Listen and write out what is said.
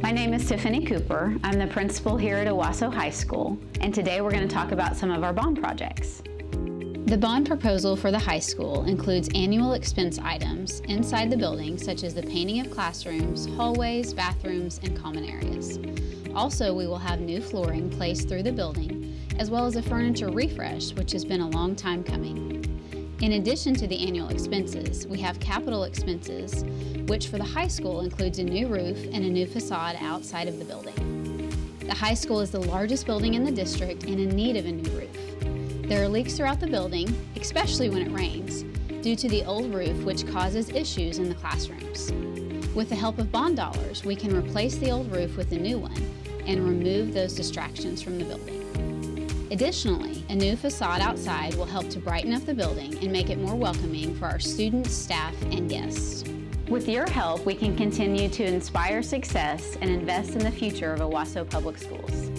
My name is Tiffany Cooper. I'm the principal here at Owasso High School, and today we're going to talk about some of our bond projects. The bond proposal for the high school includes annual expense items inside the building, such as the painting of classrooms, hallways, bathrooms, and common areas. Also, we will have new flooring placed through the building, as well as a furniture refresh, which has been a long time coming. In addition to the annual expenses, we have capital expenses, which for the high school includes a new roof and a new facade outside of the building. The high school is the largest building in the district and in need of a new roof. There are leaks throughout the building, especially when it rains, due to the old roof, which causes issues in the classrooms. With the help of bond dollars, we can replace the old roof with a new one and remove those distractions from the building. Additionally, a new facade outside will help to brighten up the building and make it more welcoming for our students, staff, and guests. With your help, we can continue to inspire success and invest in the future of Owasso Public Schools.